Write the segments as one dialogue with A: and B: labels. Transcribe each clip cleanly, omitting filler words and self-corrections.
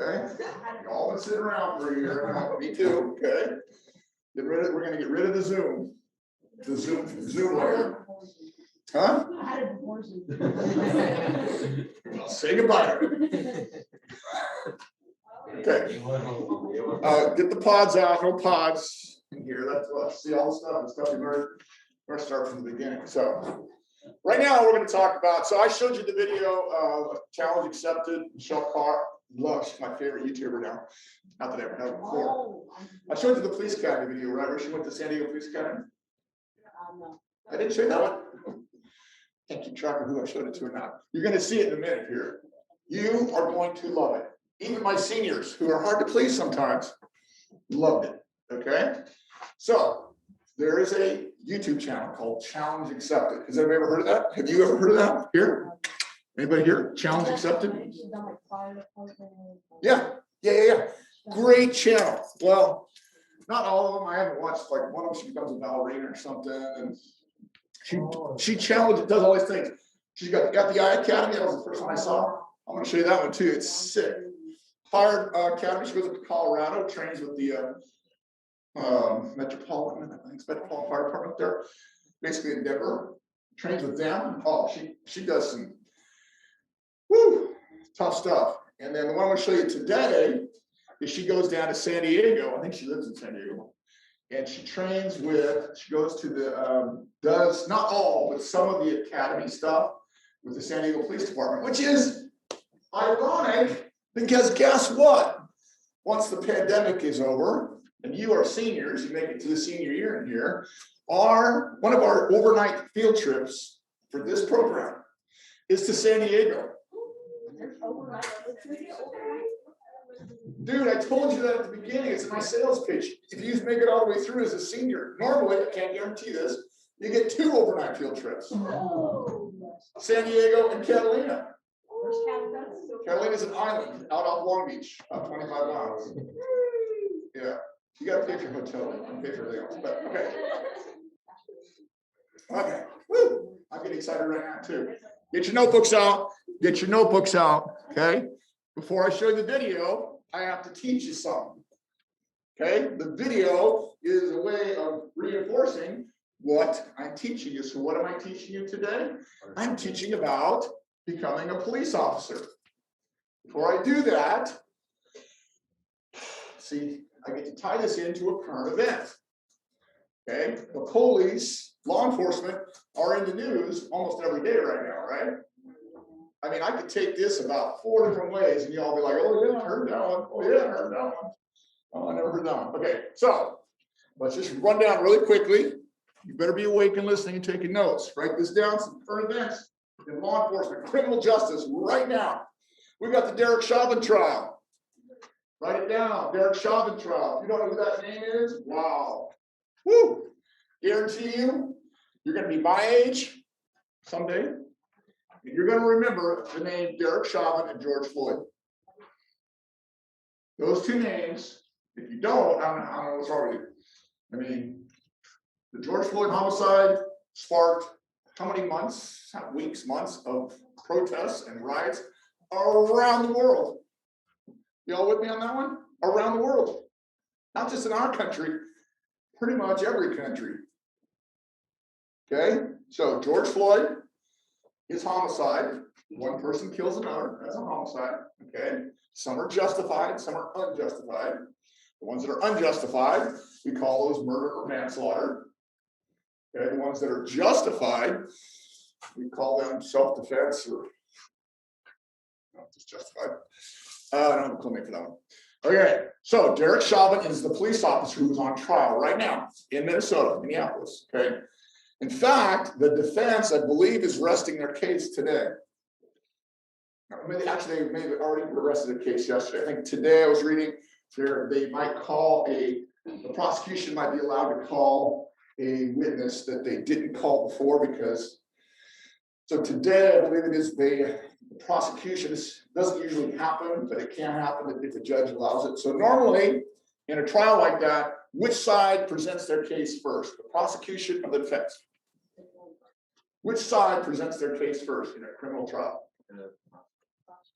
A: Okay, y'all been sitting around for a year now. Me too. Okay, we're gonna get rid of the Zoom. The Zoom layer. Huh? Well, say goodbye. Okay. Get the pods out. No pods in here. Let's see all the stuff. We're gonna start from the beginning. So. Right now, we're going to talk about. So I showed you the video of Challenge Accepted. Michelle Carr, she's my favorite YouTuber now. Not that I ever had before. I showed you the police academy video, right? Where she went to San Diego Police Academy.
B: No.
A: I didn't show you that one. Can't keep track of who I showed it to or not. You're going to see it in a minute here. You are going to love it. Even my seniors, who are hard to please sometimes, loved it. Okay, so. There is a YouTube channel called Challenge Accepted. Has anybody ever heard of that? Have you ever heard of that? Here? Anybody here? Challenge Accepted? Yeah. Great channel. Well, not all of them. I haven't watched like one of them. She becomes a ballerina or something. And she challenges, does all these things. She's got the Eye Academy. That was the first one I saw. I'm going to show you that one too. It's sick. Fire Academy. She goes up to Colorado, trains with the Metropolitan Fire Department there, basically in Denver, trains with them. Oh, she does some tough stuff. And then the one I'm going to show you today is she goes down to San Diego. I think she lives in San Diego, and she trains with. She goes to the does not all, but some of the academy stuff with the San Diego Police Department, which is ironic because guess what? Once the pandemic is over. And you are seniors, you make it to the senior year in here, one of our overnight field trips for this program is to San Diego. Dude, I told you that at the beginning, it's in my sales pitch. If you make it all the way through as a senior, normally, I can't guarantee this, you get 2 overnight field trips. San Diego and Catalina. Catalina is an island out off Long Beach, about 25 miles. Yeah. You got to pay for your hotel and pay for everything else. But okay. Okay. Woo. I'm getting excited right now too. Get your notebooks out. Get your notebooks out. Okay. Before I show you the video, I have to teach you something. Okay. The video is a way of reinforcing what I'm teaching you. So what am I teaching you today? I'm teaching about becoming a police officer. Before I do that, see, I get to tie this into a current event. Okay, the police, law enforcement are in the news almost every day right now, right? I mean, I could take this about 4 different ways, and y'all be like, "Oh yeah, I heard that one. Oh yeah, I heard that one. Oh, I never heard that one." Okay, so let's just run down really quickly. You better be awake and listening and taking notes. Write this down. Some current events in law enforcement, criminal justice, right now. We've got the Derek Chauvin trial. Write it down, Derek Chauvin trial. If you don't know who that name is, wow. Woo! Guarantee you, you're going to be my age someday, and you're going to remember the name Derek Chauvin and George Floyd. Those 2 names, if you don't, I don't know what's wrong with you. I mean, the George Floyd homicide sparked how many months, weeks, months of protests and riots around the world. Y'all with me on that one? Around the world. Not just in our country, pretty much every country. Okay? So George Floyd, his homicide, one person kills another, that's a homicide. Okay? Some are justified, some are unjustified. The ones that are unjustified, we call those murder or manslaughter. Okay? The ones that are justified, we call them self-defense or just justified. I don't have a clue for that one. Okay, so Derek Chauvin is the police officer who's on trial right now in Minnesota, Minneapolis. Okay, in fact, the defense, I believe, is resting their case today. Actually, they may have already arrested the case yesterday. I think today I was reading they might call the prosecution might be allowed to call a witness that they didn't call before because. So today, I believe it is the prosecution doesn't usually happen, but it can happen if the judge allows it. So normally, in a trial like that, which side presents their case first, the prosecution or the defense? Which side presents their case first in a criminal trial?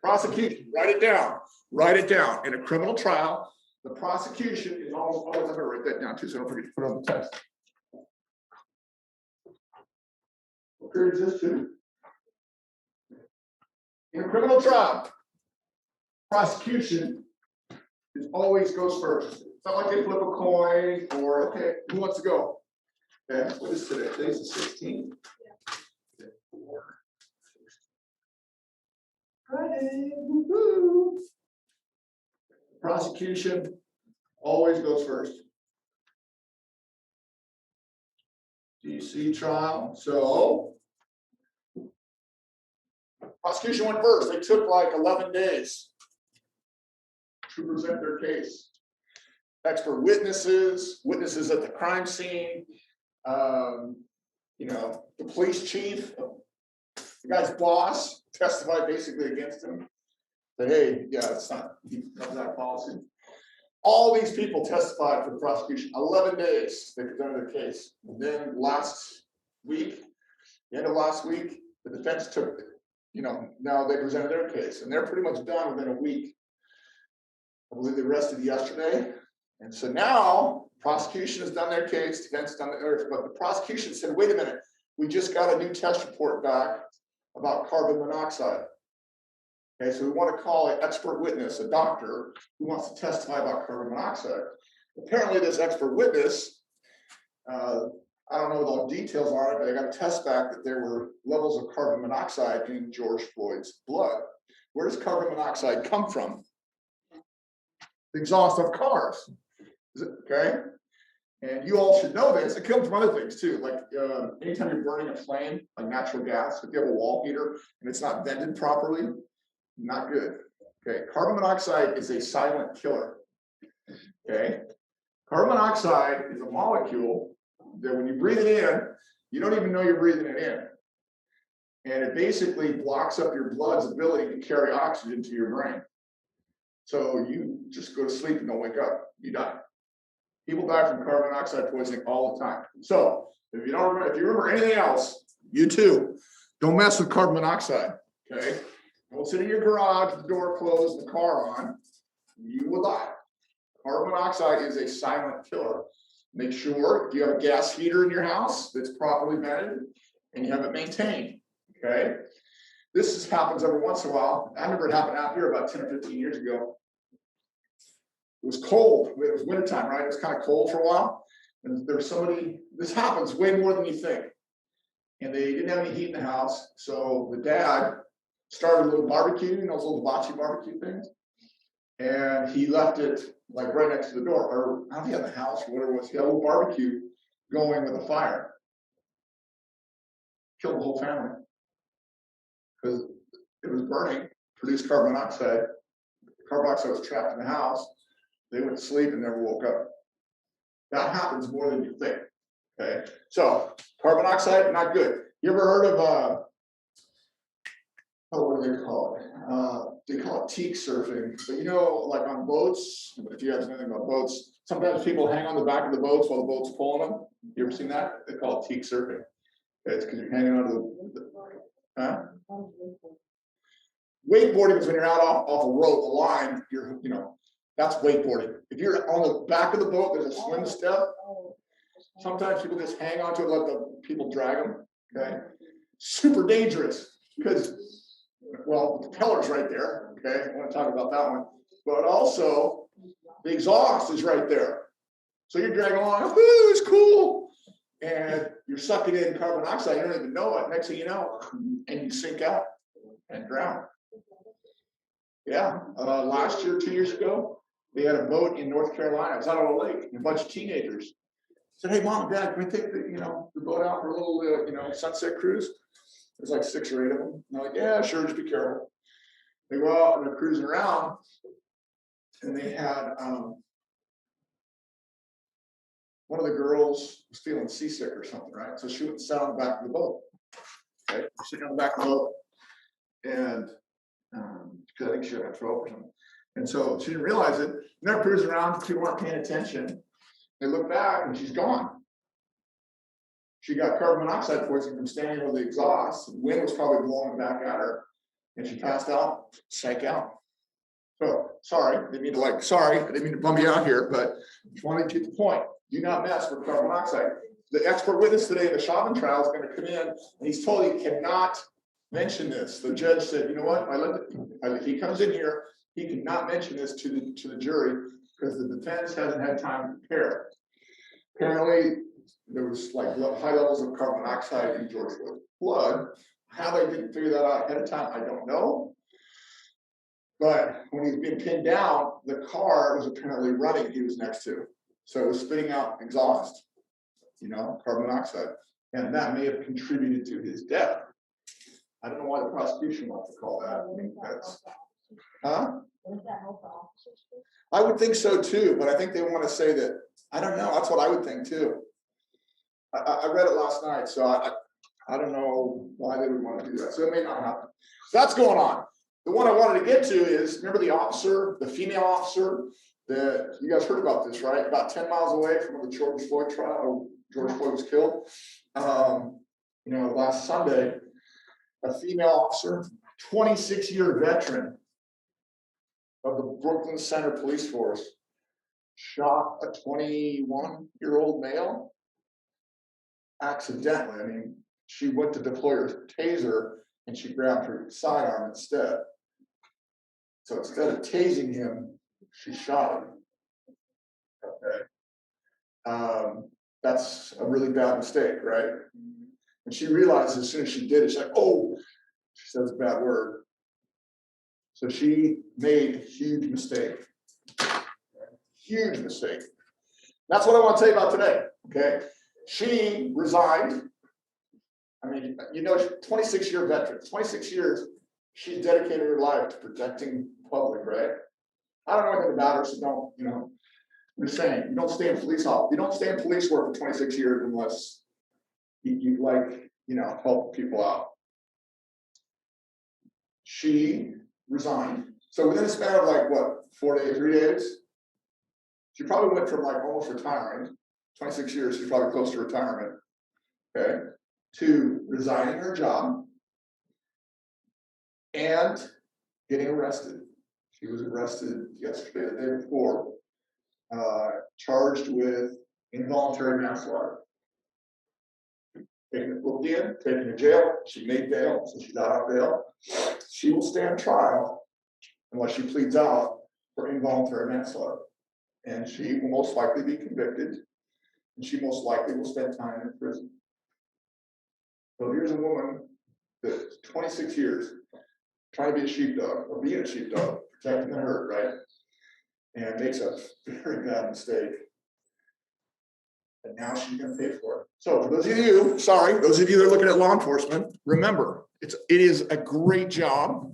A: Prosecution, write it down. Write it down. In a criminal trial, the prosecution is almost always, I'm gonna write that down too, so don't forget to put it on the text. What period is this too? In a criminal trial, prosecution is always goes first. It's not like they flip a coin or, okay, who wants to go? Okay, what is today? Today's the 16th. Friday, woohoo. Prosecution always goes first. DC trial, so prosecution went first. They took like 11 days to present their case. Expert witnesses, witnesses at the crime scene, the police chief, the guy's boss testified basically against him. Said, hey, yeah, it's not that policy. All these people testified for the prosecution. 11 days they presented their case. And then last week, the end of last week, the defense took, now they presented their case, and they're pretty much done within a week. I believe they rested yesterday. And so now prosecution has done their case, defense done theirs, but the prosecution said, wait a minute, we just got a new test report back about carbon monoxide. Okay, so we want to call an expert witness, a doctor who wants to testify about carbon monoxide. Apparently this expert witness, I don't know what all the details are, but I got a test back that there were levels of carbon monoxide in George Floyd's blood. Where does carbon monoxide come from? The exhaust of cars. Okay? And you all should know this. It comes from other things too. Like anytime you're burning a flame, like natural gas, if you have a wall heater and it's not vented properly, not good. Okay, carbon monoxide is a silent killer. Okay, carbon monoxide is a molecule that when you breathe it in, you don't even know you're breathing it in. And it basically blocks up your blood's ability to carry oxygen to your brain. So you just go to sleep and don't wake up, you die. People die from carbon monoxide poisoning all the time. So if you remember anything else, you too, don't mess with carbon monoxide. Okay. Don't sit in your garage with the door closed and the car on. You will die. Carbon monoxide is a silent killer. Make sure you have a gas heater in your house that's properly vented and you have it maintained. Okay. This happens every once in a while. I remember it happened out here about 10 or 15 years ago. It was cold. It was wintertime, right? It was kind of cold for a while. And there was somebody, this happens way more than you think. And they didn't have any heat in the house. So the dad started a little barbecue, those little hibachi barbecue things. And he left it like right next to the door, or I don't think he had the house or whatever it was. He had a little barbecue going with a fire. Killed the whole family. Because it was burning, produced carbon monoxide. Carbon monoxide was trapped in the house. They went to sleep and never woke up. That happens more than you think. Okay, so carbon monoxide, not good. You ever heard of what do they call it? They call it teak surfing. But like on boats, if you guys know anything about boats, sometimes people hang on the back of the boats while the boat's pulling them. You ever seen that? They call it teak surfing. It's because you're hanging onto the wakeboarding is when you're out off a rope, a line, that's wakeboarding. If you're on the back of the boat, there's a swim step. Sometimes people just hang on to it, let the people drag them. Okay, super dangerous because, well, the propeller's right there. Okay, I want to talk about that one, but also the exhaust is right there. So you're dragging along. Ooh, it's cool, and you're sucking in carbon dioxide. You don't even know it. Next thing you know, and you sink out and drown. Yeah, last year, 2 years ago, they had a boat in North Carolina. It was out on a lake, and a bunch of teenagers said, "Hey, Mom and Dad, can we take the boat out for a little, sunset cruise?" There's like 6 or 8 of them. And they're like, "Yeah, sure, just be careful." They go out and they're cruising around, and they had one of the girls was feeling seasick or something, right? So she went and sat on the back of the boat. Okay, sitting on the back of the boat, and because I think she had a throat or something. And so she didn't realize it. And they're cruising around, people weren't paying attention. They look back and she's gone. She got carbon monoxide poisoning from standing over the exhaust. The wind was probably blowing back at her. and she passed out, sank out. So, sorry, I didn't mean to bum you out here, but just wanted to get the point. Do not mess with carbon monoxide. The expert witness today in the Chauvin trial is going to come in, and he's told he cannot mention this. The judge said, you know what, if he comes in here, he cannot mention this to the jury because the defense hasn't had time to prepare. Apparently, there was like high levels of carbon monoxide in George Floyd's blood. How they didn't figure that out ahead of time, I don't know. But when he's being pinned down, the car was apparently running he was next to. So it was spitting out exhaust, carbon monoxide. And that may have contributed to his death. I don't know why the prosecution wants to call that. I mean, I would think so too, but I think they want to say that, I don't know, that's what I would think too. I read it last night, so I don't know why they would want to do that. So it may not happen. So that's going on. The one I wanted to get to is, remember the officer, the female officer, that you guys heard about this, right? About 10 miles away from where the George Floyd trial, George Floyd was killed. Last Sunday, a female officer, 26-year veteran of the Brooklyn Center Police Force, shot a 21-year-old male accidentally. I mean, she went to deploy her taser and she grabbed her sidearm instead. So instead of tasing him, she shot him. Okay. That's a really bad mistake, right? And she realized as soon as she did it, she's like, oh, she says a bad word. So she made a huge mistake. Huge mistake. That's what I want to tell you about today. Okay. She resigned. I mean, 26-year veteran, 26 years, she's dedicated her life to protecting the public, right? I don't know anything about her, so don't, I'm just saying, you don't stay in police work for 26 years unless you help people out. She resigned. So within a span of 3 days, she probably went from almost retiring, 26 years, she's probably close to retirement, okay, to resigning her job and getting arrested. She was arrested yesterday, the day before, charged with involuntary manslaughter. Taken to jail. She made bail, so she's out on bail. She will stand trial unless she pleads out for involuntary manslaughter. And she will most likely be convicted, and she most likely will spend time in prison. So here's a woman that's 26 years trying to be a sheepdog, or being a sheepdog, protecting the herd, right? And makes a very bad mistake. And now she's going to pay for it. So for those of you that are looking at law enforcement, remember, it is a great job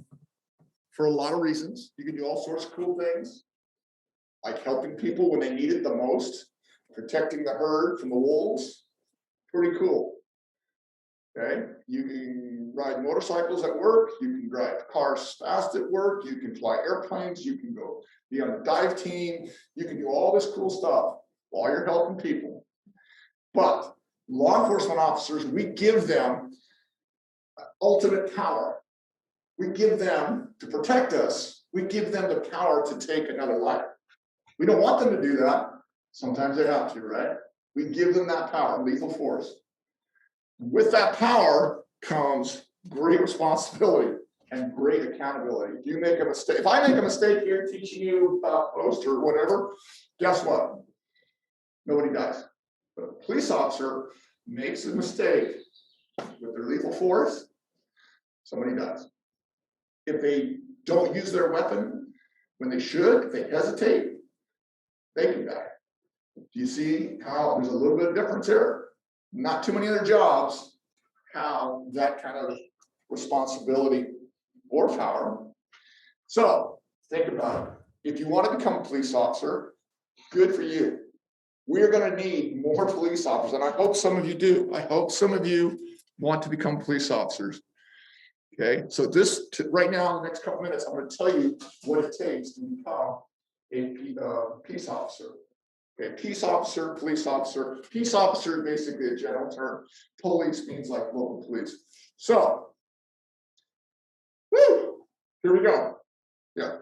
A: for a lot of reasons. You can do all sorts of cool things, like helping people when they need it the most, protecting the herd from the wolves. Pretty cool. Okay, you can ride motorcycles at work, you can drive cars fast at work, you can fly airplanes, you can go be on a dive team, you can do all this cool stuff while you're helping people. But law enforcement officers, we give them ultimate power. We give them, to protect us, we give them the power to take another life. We don't want them to do that. Sometimes they have to, right? We give them that power, lethal force. With that power comes great responsibility and great accountability. If you make a mistake, if I make a mistake here teaching you about post or whatever, guess what? Nobody dies. But a police officer makes a mistake with their lethal force, somebody dies. If they don't use their weapon when they should, if they hesitate, they can die. Do you see how there's a little bit of difference here? Not too many other jobs have that kind of responsibility or power. So think about it. If you want to become a police officer, good for you. We're going to need more police officers, and I hope some of you do. I hope some of you want to become police officers. Okay, so right now, in the next couple minutes, I'm going to tell you what it takes to become a peace officer. Okay, peace officer, police officer. Peace officer is basically a general term. Police means like local police. So, Here we go. Yeah.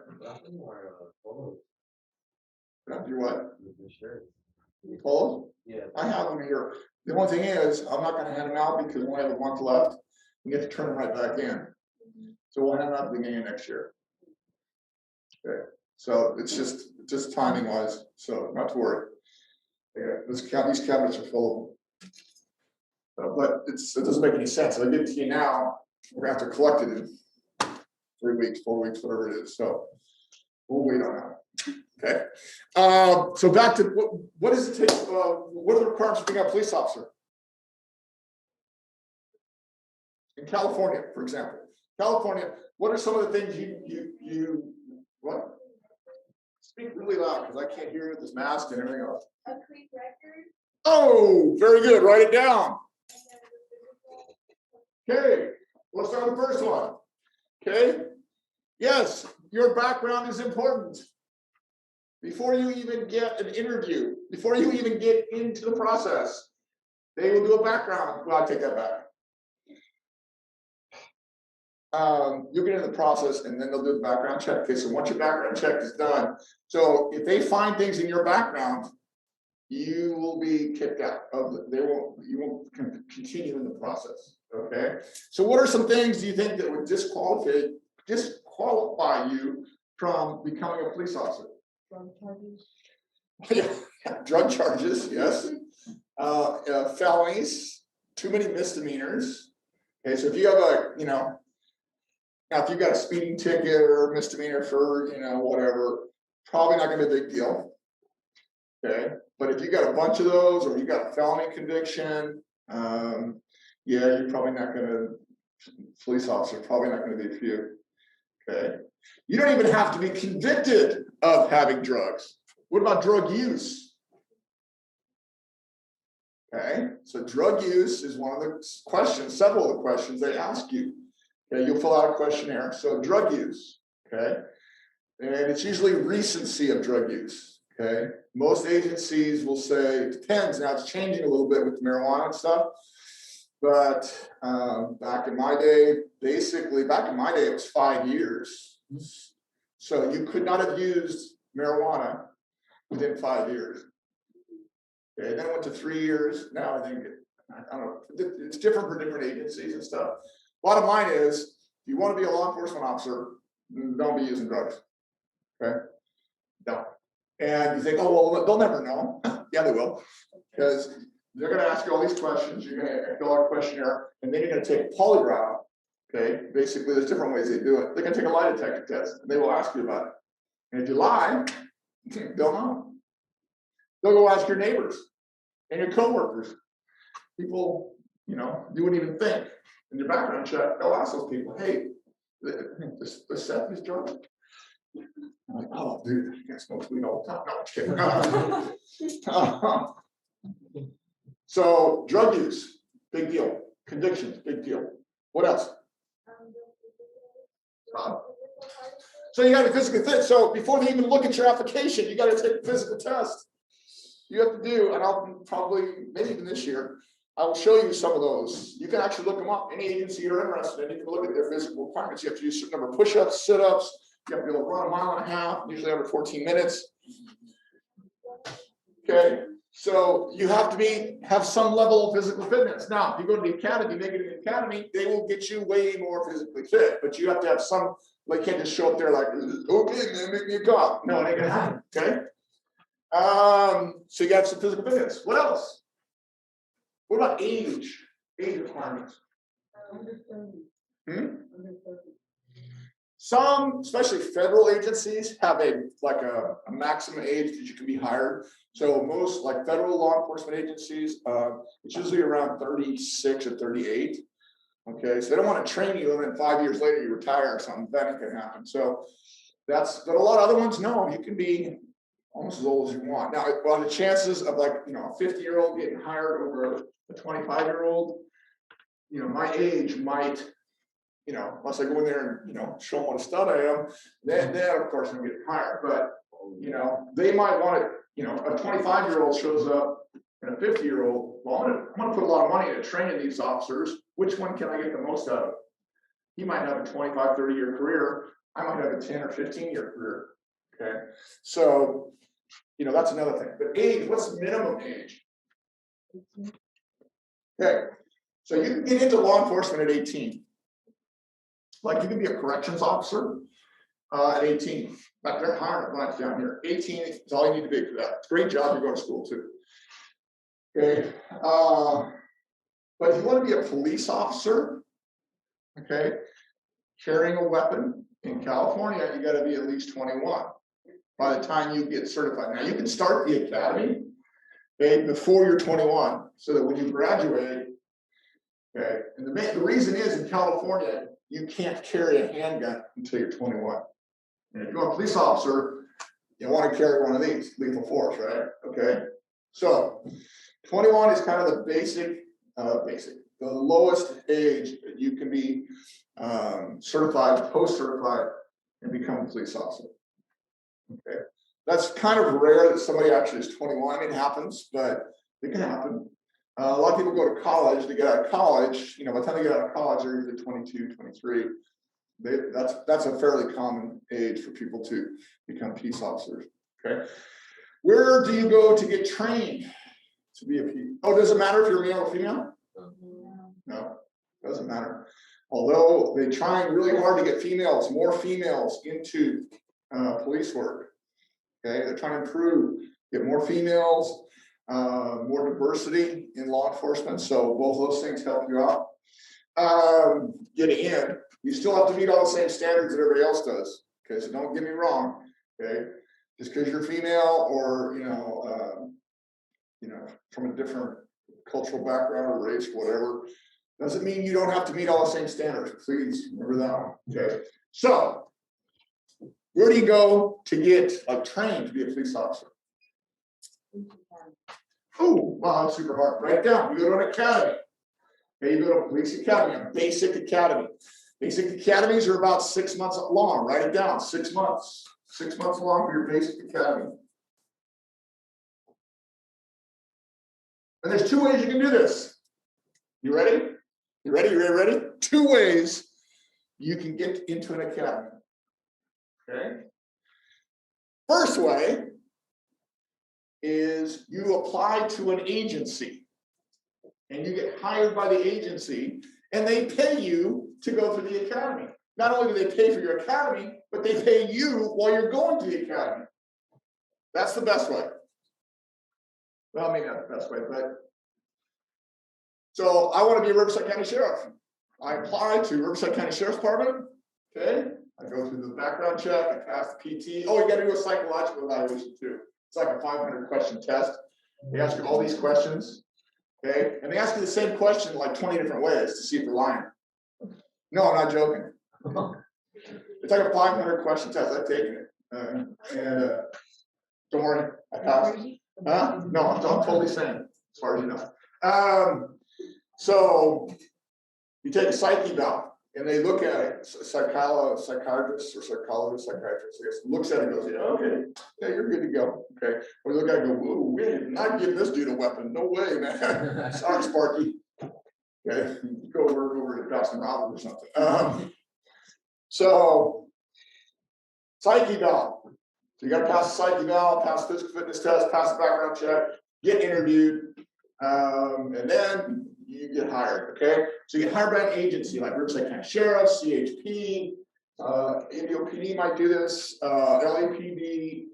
A: Do what? Polos?
B: Yeah.
A: I have them here. The only thing is, I'm not gonna hand them out because we only have a month left. We get to turn them right back in. So we'll hand them out at the beginning of next year. Okay, so it's just timing wise, so not to worry. Yeah, these cabinets are full of them. But it doesn't make any sense. If I give it to you now, we're gonna have to collect it in 3 weeks, 4 weeks, whatever it is, so we'll wait on that. Okay, so back to what does it take? What are the requirements for being a police officer in California, for example? California, what are some of the things you what? Speak really loud because I can't hear you with this mask and everything else.
C: A creek record.
A: Oh, very good. Write it down. Okay, let's start with the first one. Okay, yes, your background is important. Before you even get an interview, before you even get into the process, they will do a background. Well, I take that back. You'll get into the process and then they'll do the background check. Okay, so once your background check is done, so if they find things in your background, you will be kicked out of you won't continue in the process. Okay, so what are some things do you think that would disqualify you from becoming a police officer?
C: Drug charges.
A: Yeah, drug charges, yes. Felonies, too many misdemeanors. Okay, so if you have now if you've got a speeding ticket or misdemeanor for, whatever, probably not gonna be a big deal. Okay, but if you got a bunch of those or you got a felony conviction, yeah, you're probably not gonna, police officer, probably not gonna be for you. Okay, you don't even have to be convicted of having drugs. What about drug use? Okay, so drug use is one of the questions, several of the questions they ask you. Okay, you'll fill out a questionnaire. So drug use, okay, and it's usually recency of drug use. Okay, most agencies will say it depends. Now it's changing a little bit with marijuana and stuff, but back in my day, it was 5 years. So you could not have used marijuana within 5 years. Okay, then it went to 3 years. Now I think I don't know. It's different for different agencies and stuff. Bottom line is, if you want to be a law enforcement officer, don't be using drugs. Okay, don't. And you think, oh well, they'll never know. Yeah, they will, because they're going to ask you all these questions. You're going to fill out a questionnaire, and then you're going to take a polygraph. Okay, basically, there's different ways they do it. They're going to take a lie detector test, and they will ask you about it. And if you lie, they'll know. They'll go ask your neighbors and your coworkers. People, you wouldn't even think. In your background check, they'll ask those people, hey, this Seth is drunk. I'm like, oh, dude, you guys smoke weed all the time. No, I'm just kidding. So, drug use, big deal. Convictions, big deal. What else? So you got to physically fit. So before they even look at your application, you got to take a physical test. You have to do, and I'll probably, maybe even this year, I will show you some of those. You can actually look them up. Any agency you're interested in, you can look at their physical requirements. You have to do a certain number of push-ups, sit-ups. You have to be able to run 1.5 miles, usually under 14 minutes. Okay, so you have to have some level of physical fitness. Now, if you go to the academy, make it an academy, they will get you way more physically fit. But you have to have some, like, you can't just show up there like, okay, man, make me a cop. No, it ain't gonna happen. Okay. So you got some physical fitness. What else? What about age? Age requirements. Some, especially federal agencies, have a maximum age that you can be hired. So most like federal law enforcement agencies, it's usually around 36 or 38. Okay, so they don't want to train you, and then 5 years later you retire or something. That can happen. So but a lot of other ones, no, you can be almost as old as you want. Now, well, the chances of a 50-year-old getting hired over a 25-year-old, my age might, unless I go in there and, show them what a stud I am, then of course I'm getting hired. But, they might want it, a 25-year-old shows up and a 50-year-old, well, I'm gonna put a lot of money into training these officers. Which one can I get the most out of? He might have a 25, 30-year career. I might have a 10 or 15-year career. Okay, so that's another thing. But age, what's the minimum age? Okay, so you can get into law enforcement at 18. Like you can be a corrections officer at 18. Like they're hiring a bunch down here. 18 is all you need to be for that. It's a great job to go to school too. Okay, but if you want to be a police officer, okay, carrying a weapon in California, you got to be at least 21 by the time you get certified. Now you can start the academy, okay, before you're 21, so that when you graduate, okay, and the reason is in California, you can't carry a handgun until you're 21. And if you're a police officer, you want to carry one of these, lethal force, right? Okay, so 21 is kind of the basic, the lowest age that you can be certified, post-certified, and become a police officer. Okay, that's kind of rare that somebody actually is 21. It happens, but it can happen. A lot of people go to college. They get out of college. By the time they get out of college, they're usually 22, 23. That's a fairly common age for people to become peace officers. Okay, where do you go to get trained to be a peace? Oh, does it matter if you're male or female? No, doesn't matter. Although they're trying really hard to get more females into police work. Okay, they're trying to improve, get more females, more diversity in law enforcement. So both of those things help you out. Get in. You still have to meet all the same standards that everybody else does. Okay, so don't get me wrong. Okay, just because you're female or from a different cultural background or race, whatever, doesn't mean you don't have to meet all the same standards. Please remember that one. Okay, so where do you go to get trained to be a police officer? Oh, wow, that's super hard. Write it down. You go to an academy. Okay, you go to a police academy, a basic academy. Basic academies are about 6 months long. Write it down. 6 months. 6 months long for your basic academy. And there's 2 ways you can do this. You ready? You ready? You ready? 2 ways you can get into an academy. Okay. First way is you apply to an agency and you get hired by the agency and they pay you to go through the academy. Not only do they pay for your academy, but they pay you while you're going to the academy. That's the best way. Well, maybe not the best way, but so I want to be a Riverside County Sheriff. I apply to Riverside County Sheriff's Department. Okay. I go through the background check, I pass the PT. Oh, you got to do a psychological evaluation too. It's like a 500 question test. They ask you all these questions, okay? And they ask you the same question like 20 different ways to see if you're lying. No, I'm not joking. It's like a 500 question test. I've taken it. Don't worry, I passed. Huh? No, I'm totally sane, as far as you know. So you take a psych eval. And they look at it, psychiatrist, I guess, looks at it and goes, yeah, okay, yeah, you're good to go. Okay. Or the guy go, whoa, we did not give this dude a weapon. No way, man. Sorry, Sparky. Okay, go over to Dawson Robbins or something. So psych eval. So you got to pass the psych eval, pass the physical fitness test, pass the background check, get interviewed, and then you get hired, okay? So you get hired by an agency like Riverside County Sheriff, CHP, NDOPD might do this, LAPD.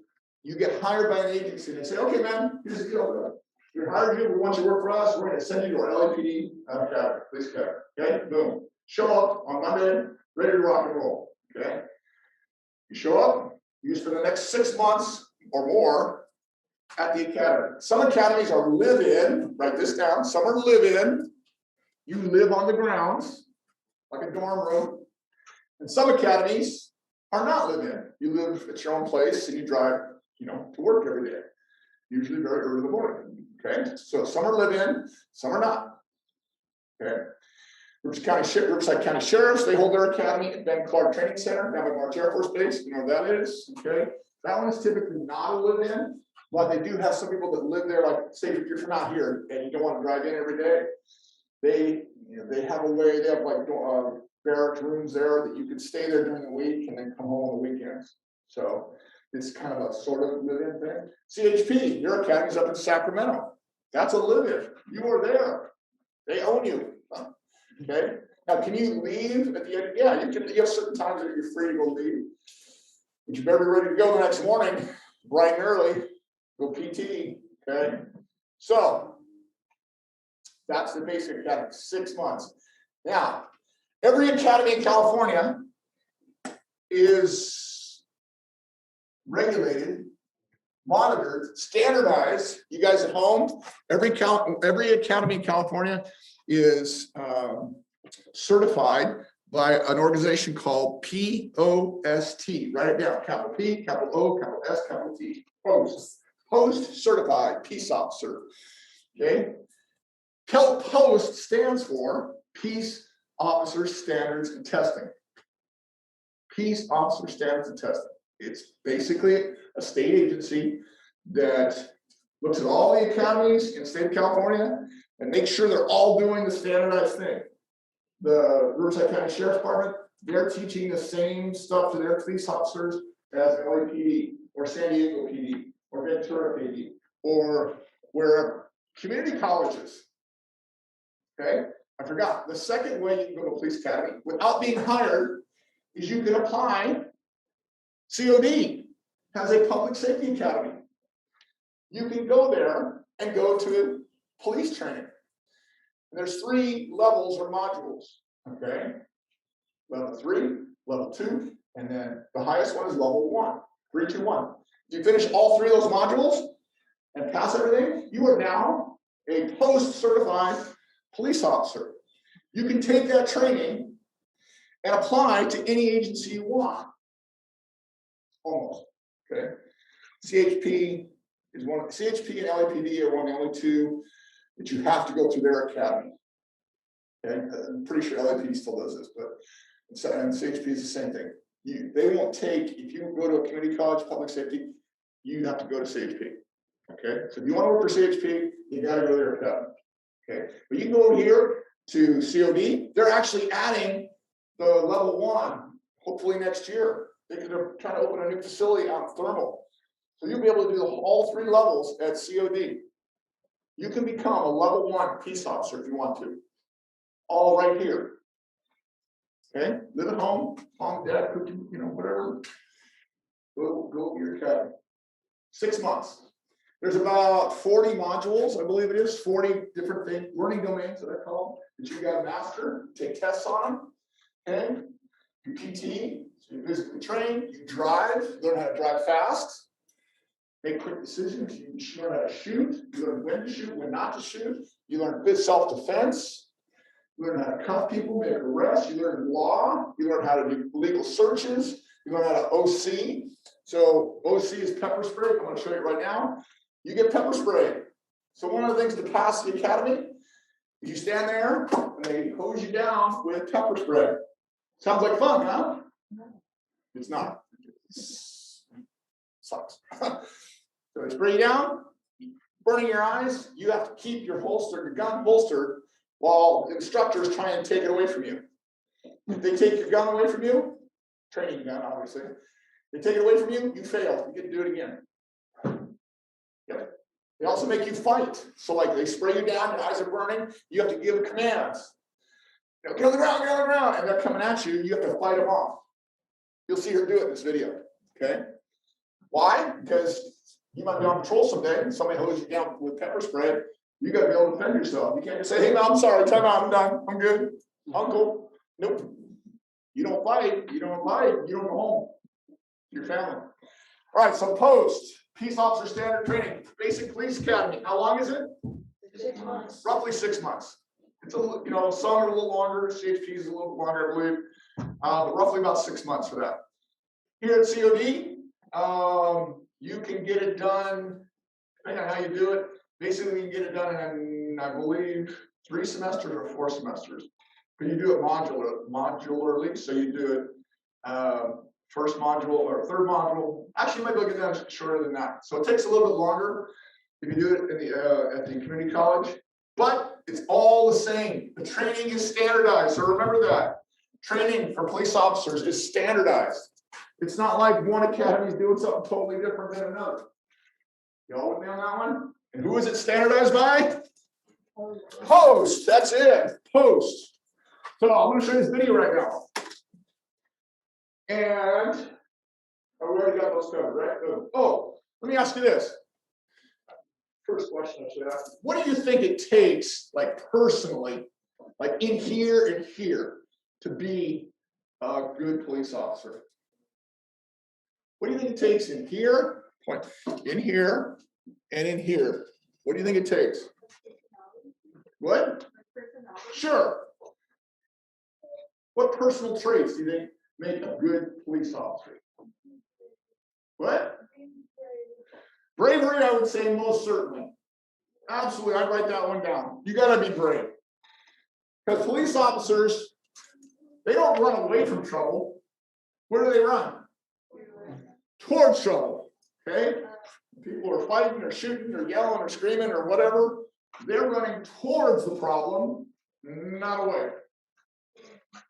A: You get hired by an agency and they say, okay, man, here's the deal. We hired you, we want you to work for us, we're going to send you to our LAPD academy, police academy, okay? Boom. Show up on Monday, ready to rock and roll, okay? You show up, you spend the next 6 months or more at the academy. Some academies are live-in, write this down, some are live-in. You live on the grounds, like a dorm room. And some academies are not live-in. You live at your own place and you drive, to work every day. Usually very early in the morning, okay? So some are live-in, some are not, okay? Riverside County Sheriffs, they hold their academy at Ben Clark Training Center, down by March Air Force Base, you know where that is, okay? That one is typically not a live-in. But they do have some people that live there, like say if you're not here and you don't want to drive in every day, they have a way, they have like barracks rooms there that you could stay there during the week and then come home on the weekends. So it's kind of a sort of live-in thing. CHP, your academy's up in Sacramento. That's a live-in. You are there. They own you. Okay. Now, can you leave at the end? Yeah, you can. You have certain times that you're free to go leave, but you better be ready to go the next morning, bright and early. Go PT. Okay. So that's the basic academy. 6 months. Now, every academy in California is regulated, monitored, standardized. You guys at home, every academy in California is certified by an organization called POST. Write it down. Capital P, capital O, capital S, capital T. Post certified peace officer. Okay. POST stands for Peace Officer Standards and Testing. Peace Officer Standards and Testing. It's basically a state agency that looks at all the academies in the state of California and makes sure they're all doing the standardized thing. The Riverside County Sheriff's Department, they're teaching the same stuff to their police officers as LAPD or San Diego PD or Ventura PD or wherever. Community colleges. Okay, I forgot. The second way you can go to a police academy without being hired is you can apply. COD has a public safety academy. You can go there and go to police training. And there's 3 levels or modules. Okay, level 3, level 2, and then the highest one is level 1. 3, 2, 1. If you finish all 3 of those modules and pass everything, you are now a post-certified police officer. You can take that training and apply to any agency you want. Almost. Okay. CHP is one. CHP and LAPD are one of the only 2 that you have to go through their academy. Okay. I'm pretty sure LAPD still does this, but and CHP is the same thing. They won't take, if you go to a community college, public safety, you have to go to CHP. Okay. So if you want to work for CHP, you got to go to their academy. Okay. But you can go over here to COD. They're actually adding the level 1, hopefully next year. They're trying to open a new facility out in Thermal. So you'll be able to do all 3 levels at COD. You can become a level 1 peace officer if you want to. All right here. Okay? Live at home, mom, dad, cooking, whatever. Go to your academy. 6 months. There's about 40 modules, I believe it is, 40 different things, learning domains that I call them, that you got to master, take tests on them, okay? You PT, so you physically train, you drive, learn how to drive fast, make quick decisions, you learn how to shoot, you learn when to shoot, when not to shoot, you learn self-defense, you learn how to cuff people, make arrests, you learn law, you learn how to do legal searches, you learn how to OC. So OC is pepper spray, I'm going to show you right now. You get pepper spray. So one of the things to pass the academy, you stand there and they hose you down with pepper spray. Sounds like fun, huh? It's not. It sucks. So they spray you down, burning your eyes. You have to keep your gun holstered while the instructors try and take it away from you. If they take your gun away from you, training gun, obviously, they take it away from you, you fail. You get to do it again. Yep. They also make you fight. So like they spray you down, your eyes are burning, you have to give commands. Get on the ground, get on the ground, and they're coming at you, you have to fight them off. You'll see her do it in this video, okay? Why? Because you might be on patrol someday and somebody hoses you down with pepper spray, you gotta be able to defend yourself. You can't just say, hey, no, I'm sorry, time out, I'm done, I'm good. Uncle, nope. You don't fight, you don't go home to your family. All right, so post. Peace Officer Standard Training, Basic Police Academy. How long is it?
C: 6 months.
A: Roughly 6 months. It's some are a little longer. CHP is a little longer, I believe, but roughly about 6 months for that. Here at COD, you can get it done, depending on how you do it. Basically, you can get it done in, I believe, 3 semesters or 4 semesters. But you do it modularly, so you do it. First module or third module. Actually, you might be able to get that shorter than that. So it takes a little bit longer if you do it in at the community college, but it's all the same. The training is standardized. So remember that. training for police officers is standardized. It's not like one academy is doing something totally different than another. Y'all with me on that one? And who is it standardized by? Post, that's it, Post. So I'm gonna show you this video right now. And we already got those covered, right? Oh, let me ask you this. First question I should ask. What do you think it takes, like personally, like in here and here, to be a good police officer? What do you think it takes in here, in here, and in here? What do you think it takes? What? Sure. What personal traits do you think make a good police officer? What? Bravery, I would say most certainly. Absolutely, I'd write that one down. You gotta be brave. Because police officers, they don't run away from trouble. Where do they run? Towards trouble, okay? People are fighting or shooting or yelling or screaming or whatever. They're running towards the problem, not away.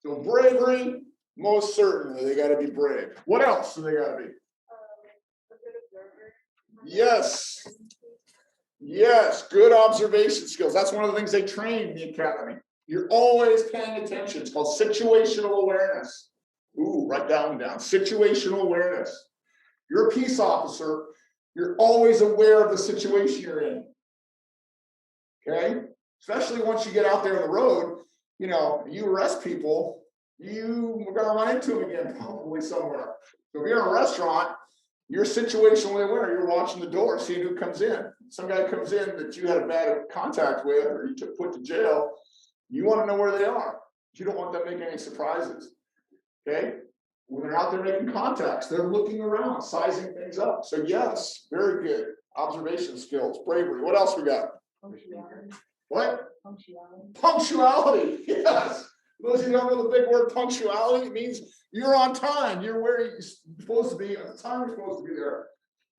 A: So bravery, most certainly, they gotta be brave. What else do they gotta be? Yes. Yes, good observation skills. That's one of the things they train in the academy. You're always paying attention. It's called situational awareness. Ooh, write that one down. Situational awareness. You're a peace officer. You're always aware of the situation you're in. Okay? Especially once you get out there on the road, you know, you arrest people, you are going to run into them again, probably somewhere. So if you're in a restaurant, you're situationally aware. You're watching the door, seeing who comes in. Some guy comes in that you had a bad contact with or you took put to jail. You want to know where they are. You don't want them making any surprises. Okay? When they're out there making contacts, they're looking around, sizing things up. So yes, very good. Observation skills, bravery. What else we got?
C: Punctuality.
A: What?
C: Punctuality.
A: Punctuality. Yes. Those of you who don't know the big word punctuality, it means you're on time. You're where you're supposed to be at the time you're supposed to be there.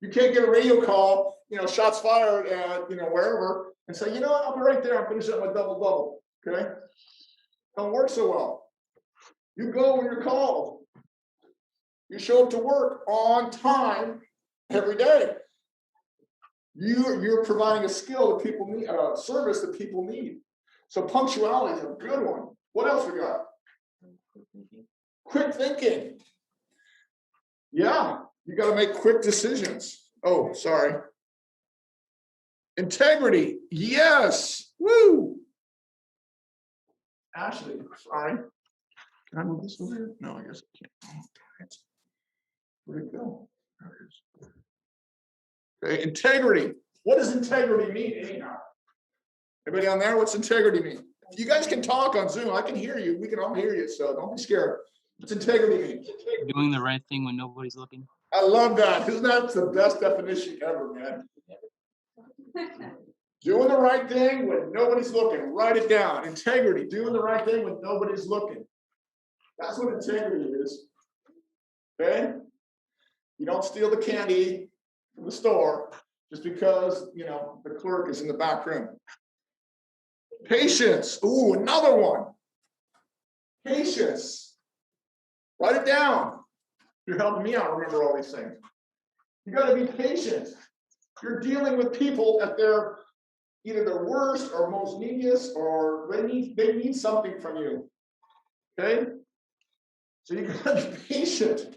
A: You can't get a radio call, you know, shots fired at, you know, wherever, and say, you know what, I'll be right there. I'm finishing up my double. Okay? Don't work so well. You go when you're called. You show up to work on time every day. You're providing a skill that people need, a service that people need. So punctuality is a good one. What else we got? Quick thinking. Yeah, you got to make quick decisions. Oh, sorry. Integrity. Yes. Woo. Ashley, sorry. Can I move this over here? No, I guess I can't. Oh, darn it. Where'd it go? There it is. Okay, integrity. What does integrity mean anyhow? Everybody on there? What's integrity mean? If you guys can talk on Zoom, I can hear you. We can all hear you, so don't be scared. What's integrity mean?
B: Doing the right thing when nobody's looking.
A: I love that. Isn't that the best definition ever, man? Doing the right thing when nobody's looking. Write it down. Integrity. Doing the right thing when nobody's looking. That's what integrity is. Okay? You don't steal the candy from the store just because, you know, the clerk is in the back room. Patience. Ooh, another one. Patience. Write it down. You're helping me out remember all these things. You got to be patient. You're dealing with people at their either their worst or most neediest, or they need something from you. Okay? So you got to be patient.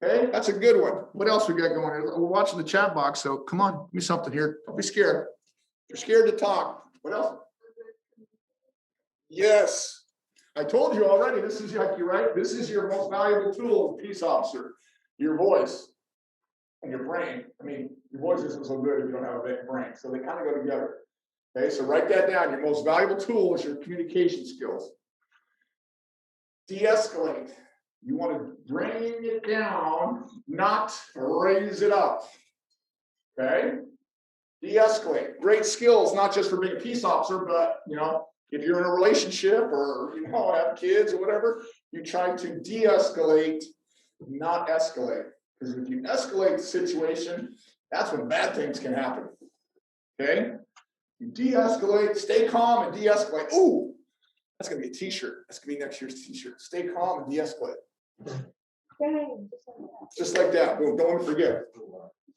A: Okay? That's a good one. What else we got going here? We're watching the chat box, so come on, give me something here. Don't be scared. You're scared to talk. What else? Yes. I told you already, this is like you right. This is your most valuable tool as a peace officer. Your voice and your brain. I mean, your voice isn't so good if you don't have a big brain. So they kind of go together. Okay, so write that down. Your most valuable tool is your communication skills. De-escalate. You want to bring it down, not raise it up. Okay? De-escalate. Great skills, not just for being a peace officer, but, you know, if you're in a relationship or, you know, have kids or whatever, you try to de-escalate, not escalate. Because if you escalate the situation, that's when bad things can happen. Okay? You de-escalate, stay calm and de-escalate. Ooh, That's gonna be a t-shirt. That's gonna be next year's t-shirt. Stay calm and de-escalate.
C: Dang,
A: Just like that. Boom, don't want to forget.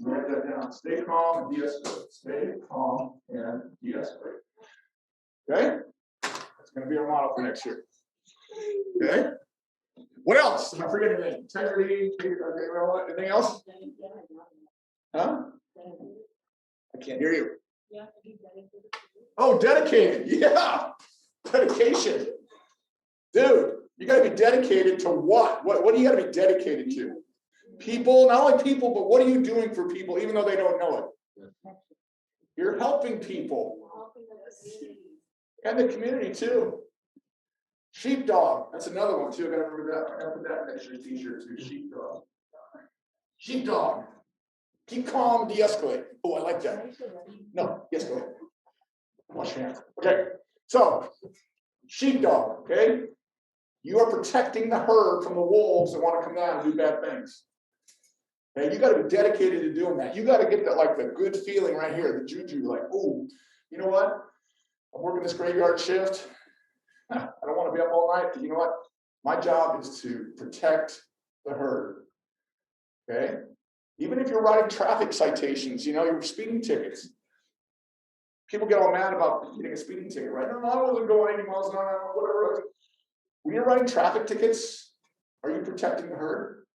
A: Write that down. Stay calm and de-escalate. Stay calm and de-escalate. Okay? That's gonna be our model for next year. Okay? What else? Am I forgetting anything? Integrity, anything else? Huh? I can't hear you. Oh, dedicated. Yeah. Dedication. Dude, you gotta be dedicated to what? What do you gotta be dedicated to? People, not only people, but what are you doing for people, even though they don't know it? You're helping people. And the community too. Sheepdog, that's another one too. I gotta remember that. I gotta put that next to your t-shirt too. Sheepdog. Sheepdog. Keep calm, de-escalate. Oh, I like that. No, yes, go ahead. Wash your hands. Okay, so sheepdog, okay? You are protecting the herd from the wolves that want to come down and do bad things. And you got to be dedicated to doing that. You got to get that, like the good feeling right here, the juju, like, oh, you know what? I'm working this graveyard shift. I don't want to be up all night, but you know what? My job is to protect the herd. Okay? Even if you're writing traffic citations, you know, you're speeding tickets. People get all mad about getting a speeding ticket, right? No, I wasn't going 80 miles an hour, whatever. When you're writing traffic tickets, are you protecting the herd?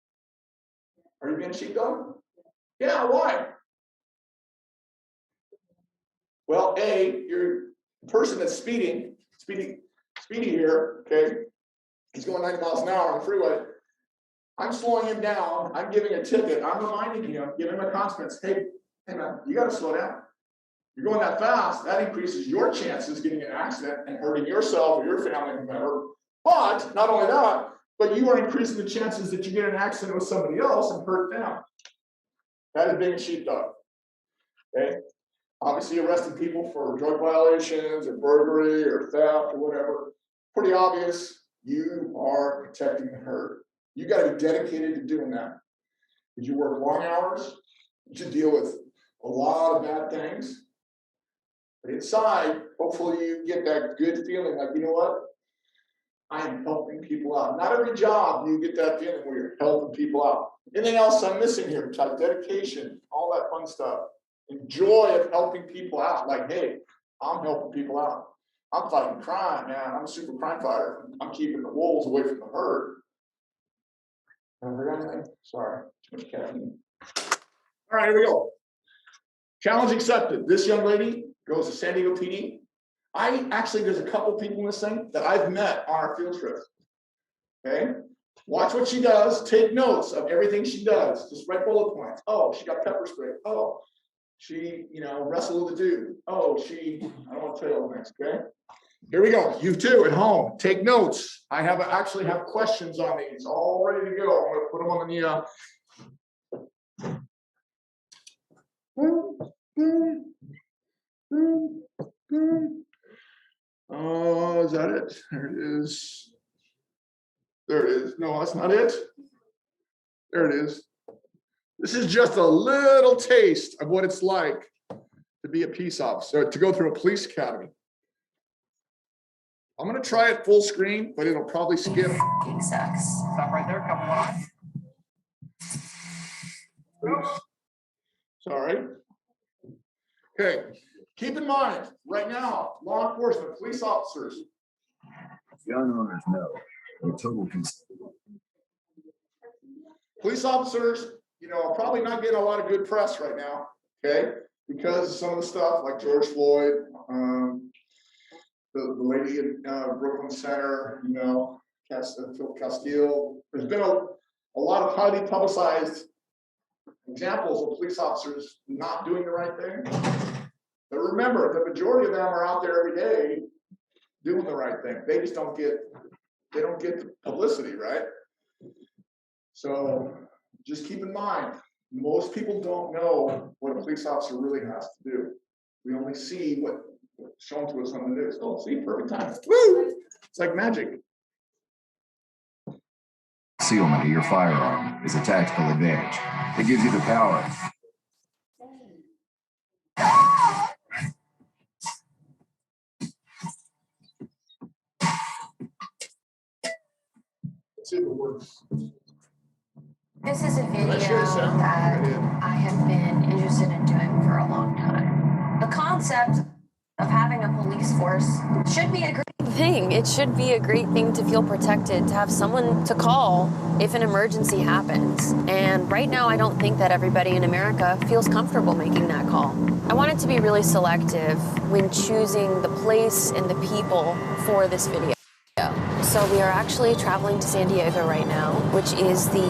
A: Are you being a sheepdog? Yeah, why? Well, A, you're the person that's speedy here, okay? He's going 90 miles an hour on the freeway. I'm slowing him down. I'm giving a ticket. I'm reminding him, giving him a consequence. Hey man, you got to slow down. You're going that fast. That increases your chances of getting an accident and hurting yourself or your family member. But not only that, but you are increasing the chances that you get an accident with somebody else and hurt them. That is being a sheepdog. Okay. Obviously, arresting people for drug violations or burglary or theft or whatever. Pretty obvious. You are protecting the herd. You got to be dedicated to doing that. Did you work long hours? Did you deal with a lot of bad things? But inside, hopefully you get that good feeling like, you know what? I am helping people out. Not every job you get that feeling where you're helping people out. Anything else I'm missing here? Like dedication, all that fun stuff. Enjoy of helping people out. Like, hey, I'm helping people out. I'm fighting crime, man. I'm a super crime fighter. I'm keeping the wolves away from the herd. Have I forgot anything? Sorry, too much caffeine. All right, here we go. Challenge accepted. This young lady goes to San Diego PD. There's a couple people in this thing that I've met on our field trip. Okay, watch what she does. Take notes of everything she does. Just write bullet points. Oh, she got pepper spray. Oh, she, wrestled with a dude. Oh, I don't want to tell you all the next. Okay. Here we go. You too at home. Take notes. I actually have questions on these, all ready to go. I'm going to put them on the. Oh, is that it? There it is. There it is. No, that's not it. There it is. This is just a little taste of what it's like to be a peace officer, to go through a police academy. I'm going to try it full screen, but it'll probably skip.
D: King sex. Stop right there, couple on.
A: Oops. Sorry. Okay. Keep in mind, right now, law enforcement, police officers.
E: Gun owners know the total consent.
A: Police officers, probably not getting a lot of good press right now, okay? Because of some of the stuff like George Floyd, the lady in Brooklyn Center, Phil Castile. There's been a lot of highly publicized examples of police officers not doing the right thing. But remember, the majority of them are out there every day doing the right thing. They just don't get the publicity, right? So just keep in mind, most people don't know what a police officer really has to do. We only see what's shown to us on the news. Oh, see, perfect time. Woo! It's like magic.
E: Concealment of your firearm is a tactical advantage. It gives you the power.
A: see if it works.
F: This is a video
A: I share sound?
F: that
A: I did.
F: I have been interested in doing for a long time. The concept of having a police force should be a great thing. It should be a great thing to feel protected, to have someone to call if an emergency happens. And right now, I don't think that everybody in America feels comfortable making that call. I wanted to be really selective when choosing the place and the people for this video. So we are actually traveling to San Diego right now, which is the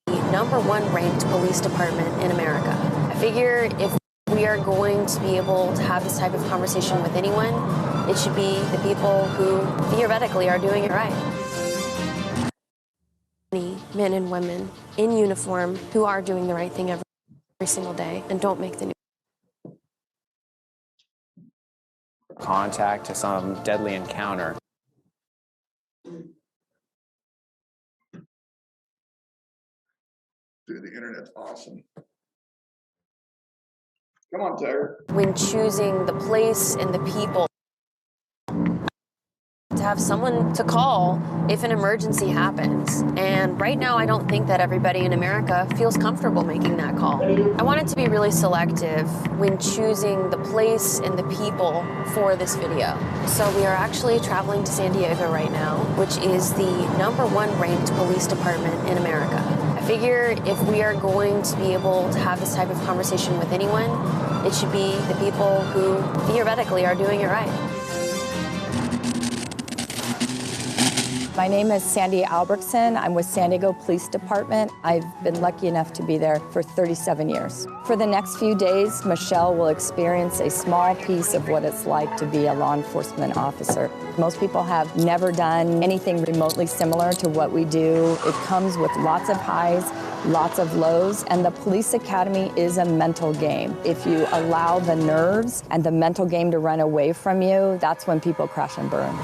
F: #1 ranked police department in America. I figure if we are going to be able to have this type of conversation with anyone, it should be the people who theoretically are doing it right. Many men and women in uniform who are doing the right thing every single day and don't make the news.
G: Contact to some deadly encounter.
A: Dude, the internet's awesome. Come on, Tiger.
F: When choosing the place and the people, to have someone to call if an emergency happens. And right now, I don't think that everybody in America feels comfortable making that call. I wanted to be really selective when choosing the place and the people for this video. So we are actually traveling to San Diego right now, which is the #1 ranked police department in America. I figure if we are going to be able to have this type of conversation with anyone, it should be the people who theoretically are doing it right.
H: My name is Sandy Albrechtsen. I'm with San Diego Police Department. I've been lucky enough to be there for 37 years. For the next few days, Michelle will experience a small piece of what it's like to be a law enforcement officer. Most people have never done anything remotely similar to what we do. It comes with lots of highs, lots of lows, and the police academy is a mental game. If you allow the nerves and the mental game to run away from you, that's when people crash and burn.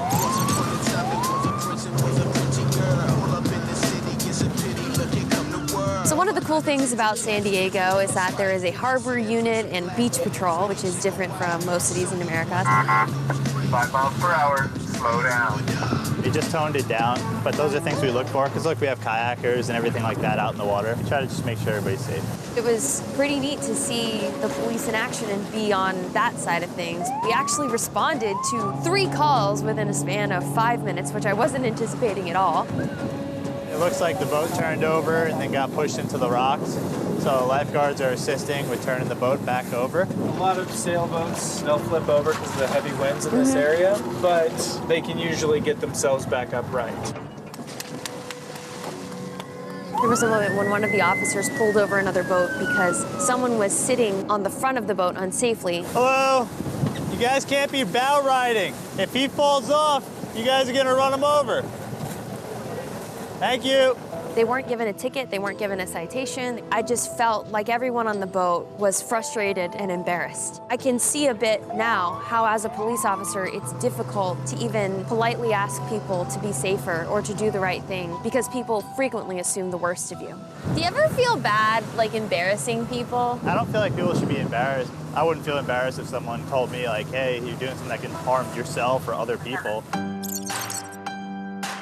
F: So one of the cool things about San Diego is that there is a harbor unit and beach patrol, which is different from most cities in America.
D: 5 miles per hour, slow down.
I: We just toned it down, but those are things we look for, because look, we have kayakers and everything like that out in the water. We try to just make sure everybody's safe.
F: It was pretty neat to see the police in action and be on that side of things. We actually responded to 3 calls within a span of 5 minutes, which I wasn't anticipating at all.
I: It looks like the boat turned over and then got pushed into the rocks. So lifeguards are assisting with turning the boat back over.
J: A lot of sailboats, they'll flip over because of the heavy winds in this area, but they can usually get themselves back upright.
F: There was a moment when one of the officers pulled over another boat because someone was sitting on the front of the boat unsafely.
I: Hello, you guys can't be bow riding. If he falls off, you guys are gonna run him over. Thank you.
F: They weren't given a ticket, they weren't given a citation. I just felt like everyone on the boat was frustrated and embarrassed. I can see a bit now how, as a police officer, it's difficult to even politely ask people to be safer or to do the right thing because people frequently assume the worst of you. Do you ever feel bad, like embarrassing people?
I: I don't feel like people should be embarrassed. I wouldn't feel embarrassed if someone told me like, hey, you're doing something that can harm yourself or other people.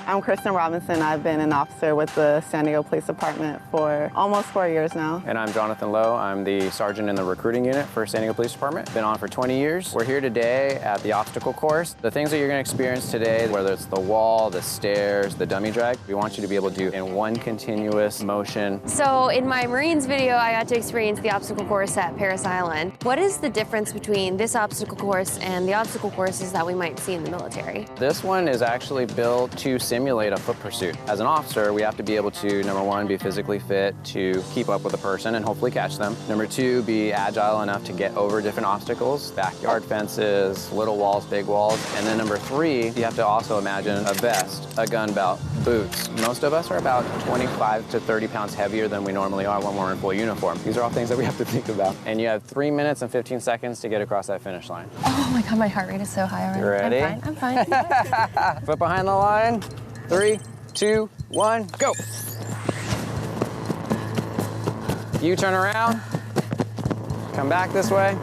K: I'm Kristen Robinson. I've been an officer with the San Diego Police Department for almost 4 years now.
G: And I'm Jonathan Lowe. I'm the sergeant in the recruiting unit for San Diego Police Department. Been on for 20 years. We're here today at the obstacle course. The things that you're going to experience today, whether it's the wall, the stairs, the dummy drag, we want you to be able to do in one continuous motion.
F: So in my Marines video, I got to experience the obstacle course at Parris Island. What is the difference between this obstacle course and the obstacle courses that we might see in the military?
G: This one is actually built to simulate a foot pursuit. As an officer, we have to be able to, number one, be physically fit to keep up with a person and hopefully catch them. Number two, be agile enough to get over different obstacles, backyard fences, little walls, big walls. And then number three, you have to also imagine a vest, a gun belt, boots. Most of us are about 25 to 30 pounds heavier than we normally are when we're in full uniform. These are all things that we have to think about. And you have 3 minutes and 15 seconds to get across that finish line.
F: Oh my God, my heart rate is so high already.
G: You ready?
F: I'm fine.
G: Foot behind the line. 3, 2, 1, go. You turn around. Come back this way.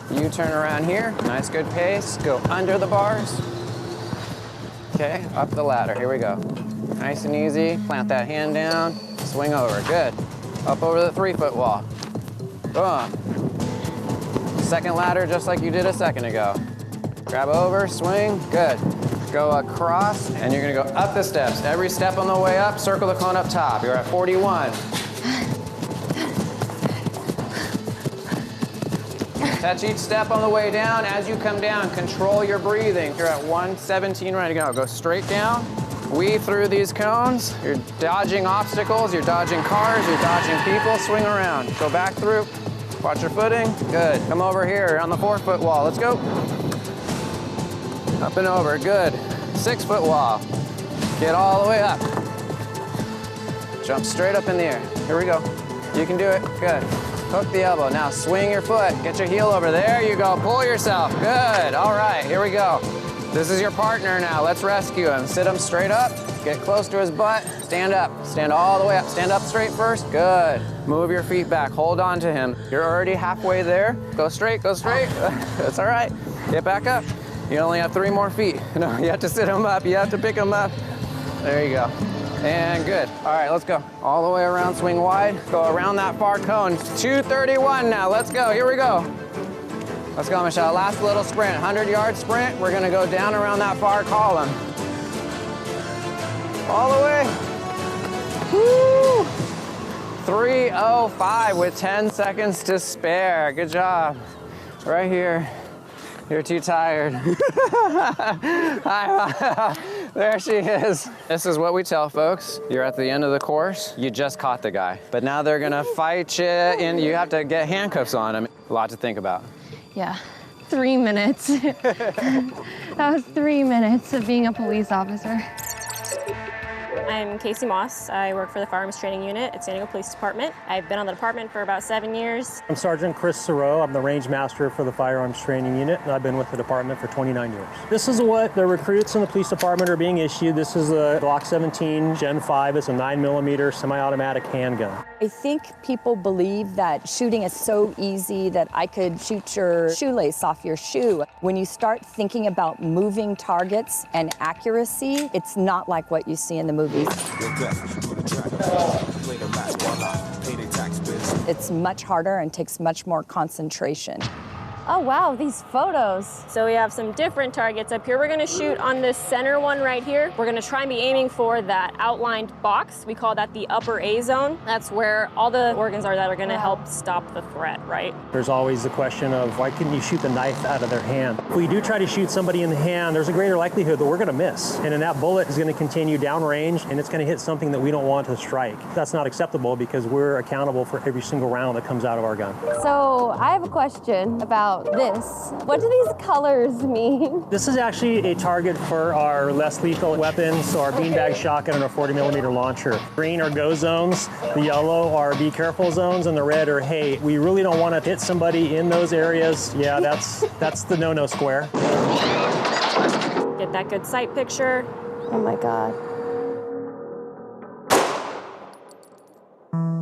G: You turn around here. Nice, good pace. Go under the bars. Okay, up the ladder, here we go. Nice and easy, plant that hand down, swing over, good. Up over the 3-foot wall. Boom. Second ladder, just like you did a second ago. Grab over, swing, good. Go across, and you're gonna go up the steps. Every step on the way up, circle the cone up top. You're at 41. Touch each step on the way down. As you come down, control your breathing. You're at 117, ready to go. Go straight down, weave through these cones. You're dodging obstacles, you're dodging cars, you're dodging people. Swing around, go back through. Watch your footing, good. Come over here on the 4-foot wall, let's go. Up and over, good. 6-foot wall. Get all the way up. Jump straight up in the air. Here we go. You can do it, good. Hook the elbow, now swing your foot. Get your heel over, there you go. Pull yourself, good. All right, here we go. This is your partner now, let's rescue him. Sit him straight up, get close to his butt, stand up. Stand all the way up, stand up straight first, good. Move your feet back, hold on to him. You're already halfway there. Go straight, go straight. That's all right, get back up. You only have 3 more feet. No, you have to sit him up, you have to pick him up. There you go. And good. All right, let's go. All the way around, swing wide. Go around that far cone. 231 now, let's go, here we go. Let's go, Michelle, last little sprint. 100-yard sprint, we're gonna go down around that far column. All the way. Woo! 3:05 with 10 seconds to spare. Good job. Right here. You're too tired. There she is. This is what we tell folks. You're at the end of the course. You just caught the guy. But now they're gonna fight you and you have to get handcuffs on him. A lot to think about.
F: Yeah, 3 minutes. That was 3 minutes of being a police officer.
L: I'm Casey Moss. I work for the Firearms Training Unit at San Diego Police Department. I've been on the department for about 7 years.
M: I'm Sergeant Chris Serow. I'm the range master for the Firearms Training Unit, and I've been with the department for 29 years. This is what the recruits in the police department are being issued. This is the Glock 17 Gen 5. It's a 9mm semi-automatic handgun.
H: I think people believe that shooting is so easy that I could shoot your shoelace off your shoe. When you start thinking about moving targets and accuracy, it's not like what you see in the movies. It's much harder and takes much more concentration.
L: Oh wow, these photos. So we have some different targets up here. We're gonna shoot on this center one right here. We're gonna try and be aiming for that outlined box. We call that the upper A zone. That's where all the organs are that are gonna help stop the threat, right?
M: There's always the question of why couldn't you shoot the knife out of their hand? If we do try to shoot somebody in the hand, there's a greater likelihood that we're gonna miss. And then that bullet is gonna continue downrange and it's gonna hit something that we don't want to strike. That's not acceptable because we're accountable for every single round that comes out of our gun.
F: So I have a question about this. What do these colors mean?
M: This is actually a target for our less lethal weapons, so our beanbag shotgun and our 40mm launcher. Green are go zones, the yellow are be careful zones, and the red are hey, we really don't want to hit somebody in those areas. Yeah, that's the no-no square.
L: Get that good sight picture.
F: Oh my God.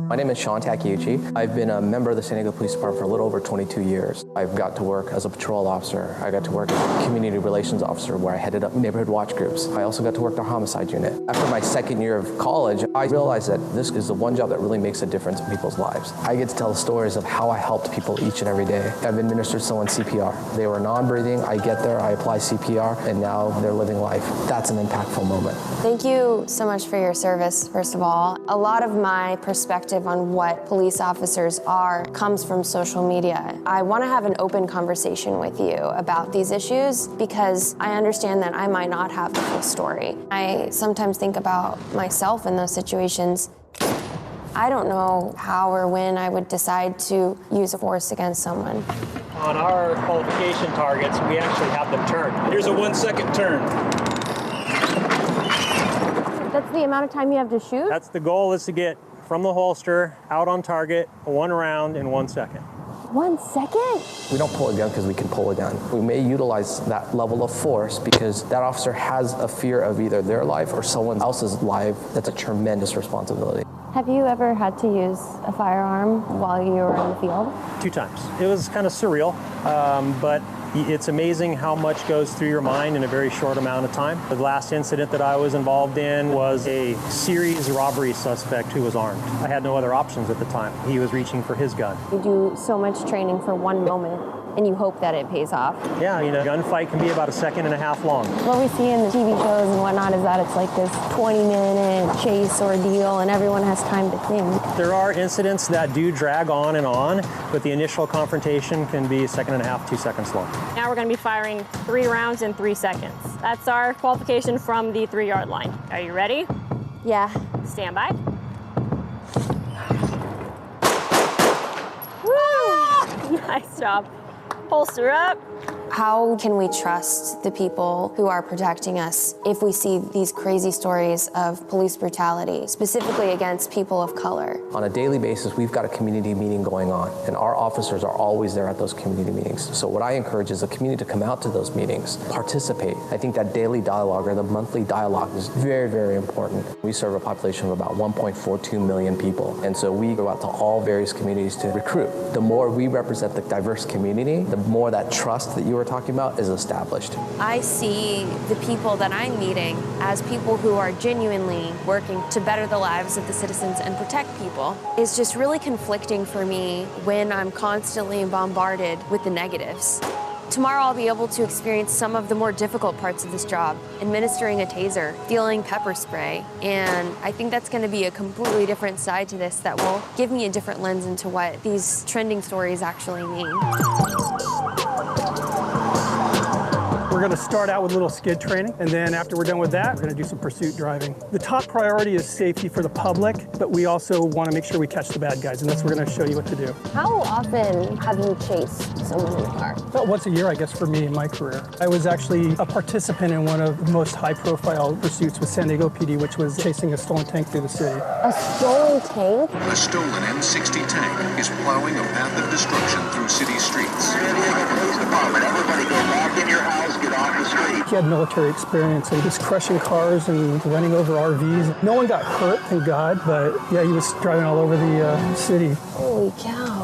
N: My name is Sean Takeuchi. I've been a member of the San Diego Police Department for a little over 22 years. I've got to work as a patrol officer. I got to work as a community relations officer where I headed up neighborhood watch groups. I also got to work the homicide unit. After my second year of college, I realized that this is the one job that really makes a difference in people's lives. I get to tell stories of how I helped people each and every day. I've administered someone CPR. They were non-breathing. I get there, I apply CPR, and now they're living life. That's an impactful moment.
F: Thank you so much for your service, first of all. A lot of my perspective on what police officers are comes from social media. I want to have an open conversation with you about these issues because I understand that I might not have the full story. I sometimes think about myself in those situations. I don't know how or when I would decide to use a force against someone.
M: On our qualification targets, we actually have them turn. Here's a 1-second turn.
F: That's the amount of time you have to shoot?
M: That's the goal, is to get from the holster, out on target, 1 round in 1 second.
F: 1 second?
N: We don't pull a gun because we can pull a gun. We may utilize that level of force because that officer has a fear of either their life or someone else's life. That's a tremendous responsibility.
F: Have you ever had to use a firearm while you were in the field?
M: 2 times. It was kind of surreal, but It's amazing how much goes through your mind in a very short amount of time. The last incident that I was involved in was a series robbery suspect who was armed. I had no other options at the time. He was reaching for his gun.
L: You do so much training for one moment, and you hope that it pays off.
M: Yeah, you know, a gunfight can be about 1.5 seconds long.
L: What we see in the TV shows and whatnot is that it's like this 20-minute chase ordeal, and everyone has time to think.
M: There are incidents that do drag on, but the initial confrontation can be 1.5 seconds, 2 seconds long.
L: Now we're going to be firing 3 rounds in 3 seconds. That's our qualification from the 3-yard line. Are you ready?
F: Yeah.
L: Stand by. Woo! Nice job. Holster up.
F: How can we trust the people who are protecting us if we see these crazy stories of police brutality, specifically against people of color?
N: On a daily basis, we've got a community meeting going on, and our officers are always there at those community meetings. So what I encourage is the community to come out to those meetings, participate. I think that daily dialogue or the monthly dialogue is very, very important. We serve a population of about 1.42 million people, and so we go out to all various communities to recruit. The more we represent the diverse community, the more that trust that you were talking about is established.
F: I see the people that I'm meeting as people who are genuinely working to better the lives of the citizens and protect people. It's just really conflicting for me when I'm constantly bombarded with the negatives. Tomorrow I'll be able to experience some of the more difficult parts of this job, administering a taser, dealing pepper spray, and I think that's going to be a completely different side to this that will give me a different lens into what these trending stories actually mean.
O: We're going to start out with a little skid training, and then after we're done with that, we're going to do some pursuit driving. The top priority is safety for the public, but we also want to make sure we catch the bad guys, and that's what we're going to show you what to do.
L: How often have you chased someone in the car?
O: About once a year, I guess, for me in my career. I was actually a participant in one of the most high-profile pursuits with San Diego PD, which was chasing a stolen tank through the city.
L: A stolen tank?
P: A stolen M60 tank is plowing a path of destruction through city streets. San Diego Police Department, everybody go back in your house, get off the street.
O: He had military experience and just crushing cars and running over RVs. No one got hurt, thank God, but yeah, he was driving all over the city.
L: Holy cow.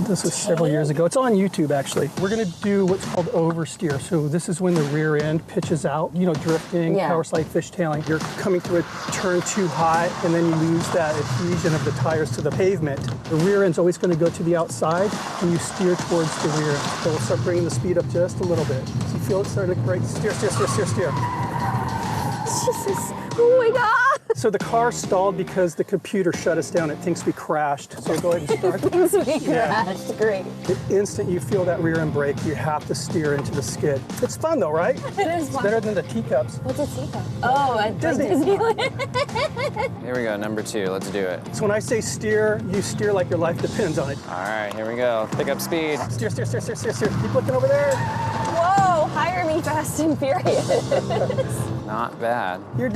O: This was several years ago. It's on YouTube, actually. We're going to do what's called oversteer. So this is when the rear end pitches out, you know, drifting, power slide, fishtailing. You're coming through a turn too high, and then you lose that adhesion of the tires to the pavement. The rear end's always going to go to the outside, and you steer towards the rear end. So we'll start bringing the speed up just a little bit. So you feel it starting to break. Steer, steer, steer, steer, steer.
L: Jesus. Oh my God.
O: So the car stalled because the computer shut us down. It thinks we crashed. So go ahead and start.
L: It thinks we crashed. Great.
O: The instant you feel that rear end brake, you have to steer into the skid. It's fun though, right?
L: It is fun.
O: It's better than the teacups.
L: What's a teacup? Oh, at Disneyland.
G: Here we go, number 2, let's do it.
O: So when I say steer, you steer like your life depends on it.
G: All right, here we go. Pick up speed.
O: Steer, steer, steer, steer, steer, steer. Keep looking over there.
L: Whoa, hire me Fast and Furious.
G: Not bad.
O: You're doing